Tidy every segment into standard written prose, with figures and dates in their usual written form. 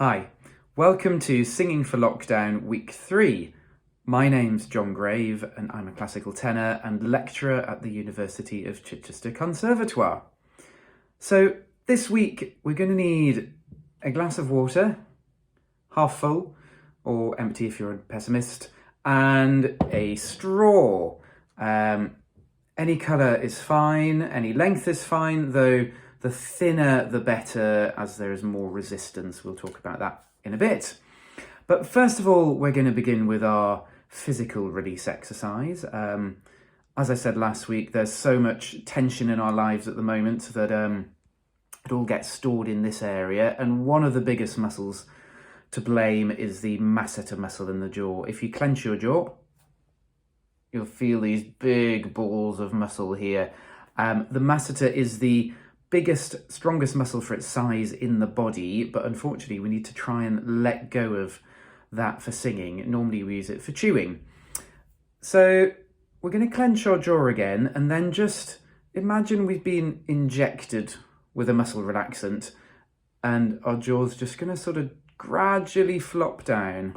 Hi, welcome to Singing for Lockdown Week 3. My name's Jon Grave and I'm a classical tenor and lecturer at the University of Chichester Conservatoire. So this week we're going to need a glass of water, half full or empty if you're a pessimist, and a straw. Any colour is fine, any length is fine, though the thinner the better, as there is more resistance. We'll talk about that in a bit. But first of all, we're going to begin with our physical release exercise. As I said last week, there's so much tension in our lives at the moment that it all gets stored in this area. And one of the biggest muscles to blame is the masseter muscle in the jaw. If you clench your jaw, you'll feel these big balls of muscle here. The masseter is the biggest, strongest muscle for its size in the body, but unfortunately we need to try and let go of that for singing. Normally we use it for chewing. So we're going to clench our jaw again, and then just imagine we've been injected with a muscle relaxant and our jaw's just going to sort of gradually flop down.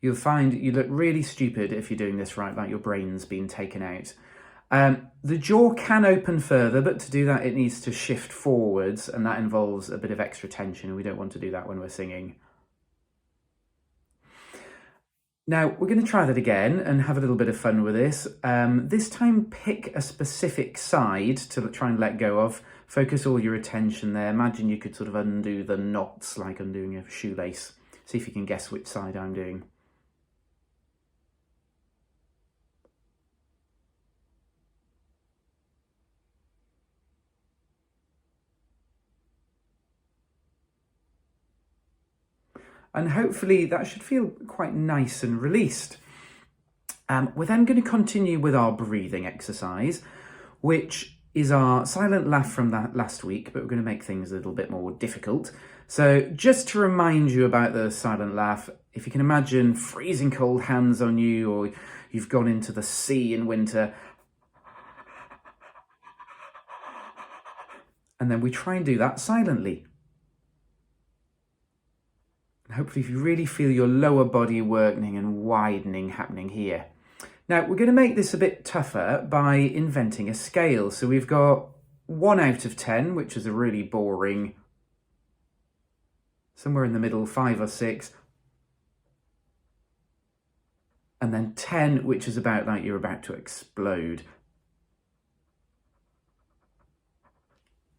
You'll find you look really stupid if you're doing this right, like your brain's been taken out. The jaw can open further, but to do that it needs to shift forwards, and that involves a bit of extra tension, and we don't want to do that when we're singing. Now, we're going to try that again and have a little bit of fun with this. This time, pick a specific side to try and let go of. Focus all your attention there. Imagine you could sort of undo the knots like undoing a shoelace. See if you can guess which side I'm doing. And hopefully that should feel quite nice and released. We're then going to continue with our breathing exercise, which is our silent laugh from that last week, but we're going to make things a little bit more difficult. So just to remind you about the silent laugh, if you can imagine freezing cold hands on you, or you've gone into the sea in winter, and then we try and do that silently. Hopefully, if you really feel your lower body working and widening happening here. Now, we're going to make this a bit tougher by inventing a scale. So we've got 1 out of 10, which is a really boring, somewhere in the middle, 5 or 6. And then 10, which is about like you're about to explode.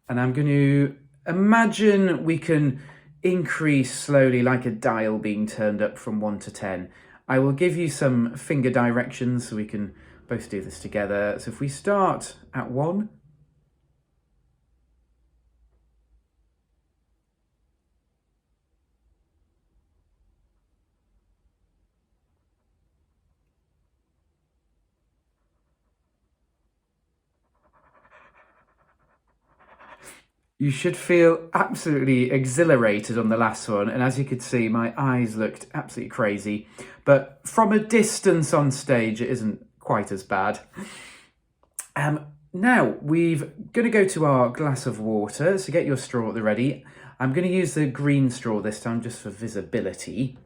And I'm going to imagine we can increase slowly like a dial being turned up from 1 to 10. I will give you some finger directions so we can both do this together. So if we start at 1, you should feel absolutely exhilarated on the last one. And as you could see, my eyes looked absolutely crazy. But from a distance on stage, it isn't quite as bad. Now, we're going to go to our glass of water. So get your straw at the ready. I'm going to use the green straw this time just for visibility.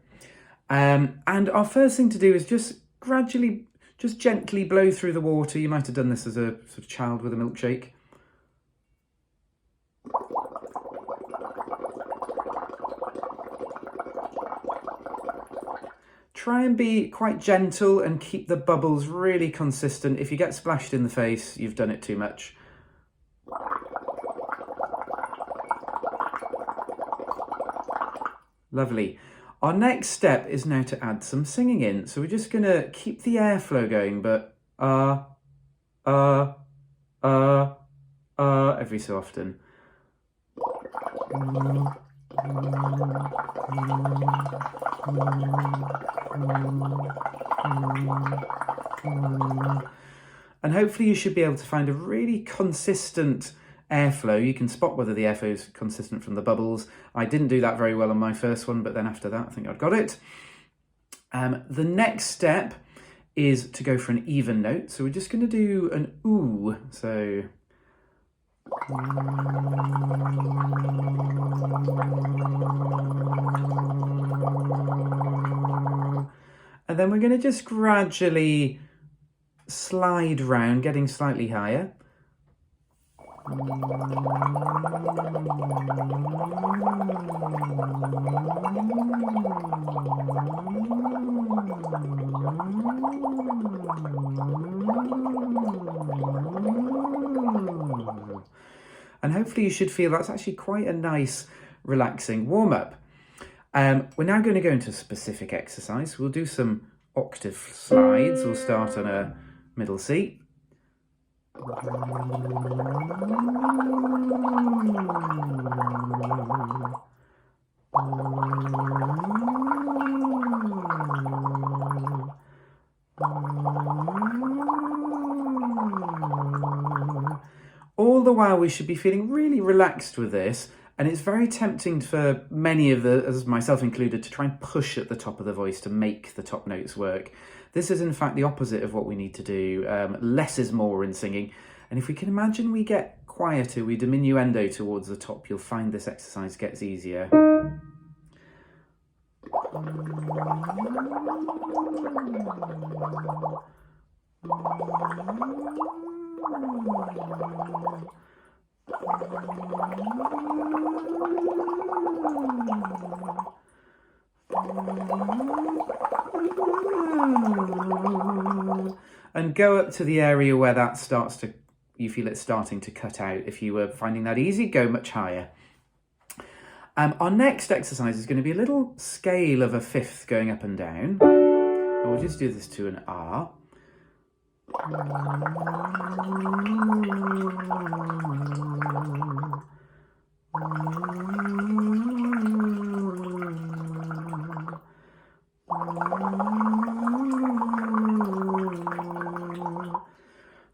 And our first thing to do is just gently blow through the water. You might have done this as a sort of child with a milkshake. Try and be quite gentle and keep the bubbles really consistent. If you get splashed in the face, you've done it too much. Lovely. Our next step is now to add some singing in. So we're just going to keep the airflow going, but every so often. And hopefully you should be able to find a really consistent airflow. You can spot whether the airflow is consistent from the bubbles. I didn't do that very well on my first one, but then after that I think I've got it. The next step is to go for an even note. So we're just going to do an ooh. So and then we're going to just gradually slide round, getting slightly higher. And hopefully you should feel that's actually quite a nice, relaxing warm-up. We're now going to go into a specific exercise. We'll do some octave slides. We'll start on a middle C. All the while we should be feeling really relaxed with this, and it's very tempting for many of us, myself included, to try and push at the top of the voice to make the top notes work. This is in fact the opposite of what we need to do. Less is more in singing, and if we can imagine we get quieter, we diminuendo towards the top, you'll find this exercise gets easier. And go up to the area where that starts to, you feel it starting to cut out. If you were finding that easy, go much higher. Our next exercise is going to be a little scale of a fifth going up and down. We'll just do this to an R.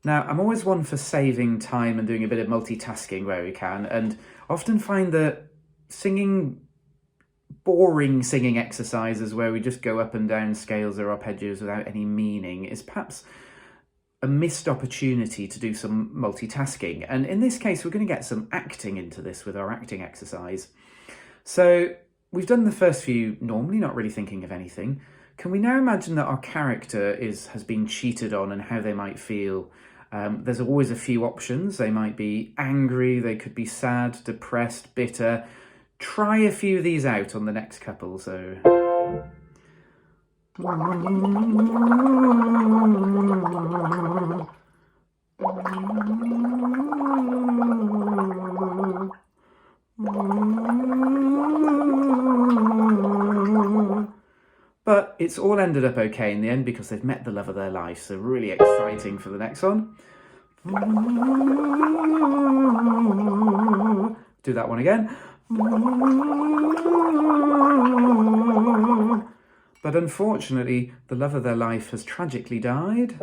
Now, I'm always one for saving time and doing a bit of multitasking where we can, and often find that boring singing exercises where we just go up and down scales or arpeggios without any meaning is perhaps a missed opportunity to do some multitasking. And in this case, we're going to get some acting into this with our acting exercise. So we've done the first few normally, not really thinking of anything. Can we now imagine that our character has been cheated on and how they might feel? There's always a few options. They might be angry, they could be sad, depressed, bitter. Try a few of these out on the next couple. So but it's all ended up okay in the end because they've met the love of their life, so really exciting for the next one. Do that one again. But unfortunately, the love of their life has tragically died.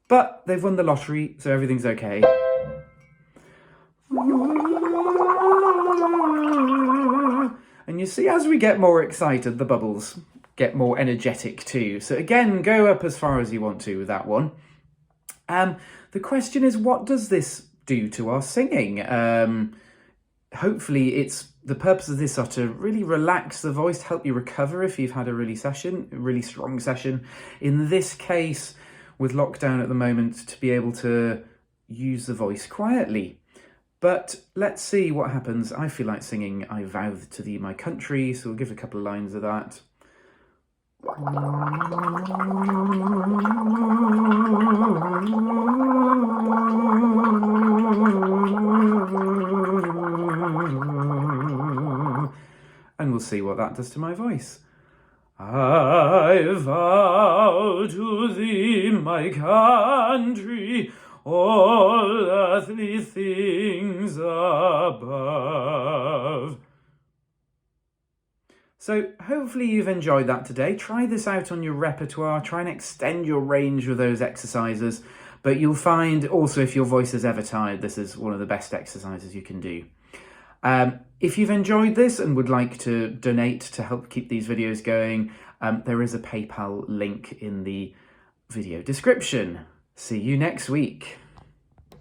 But they've won the lottery, so everything's okay. And you see, as we get more excited, the bubbles get more energetic too. So again, go up as far as you want to with that one. The question is, what does this do to our singing? Hopefully the purpose of this are to really relax the voice, to help you recover if you've had a really strong session. In this case, with lockdown at the moment, to be able to use the voice quietly. But let's see what happens. I feel like singing I Vow to Thee My Country, so we'll give a couple of lines of that. And we'll see what that does to my voice. I vow to thee, my country, all earthly things above. So hopefully you've enjoyed that today. Try this out on your repertoire. Try and extend your range with those exercises. But you'll find also, if your voice is ever tired, this is one of the best exercises you can do. If you've enjoyed this and would like to donate to help keep these videos going, there is a PayPal link in the video description. See you next week.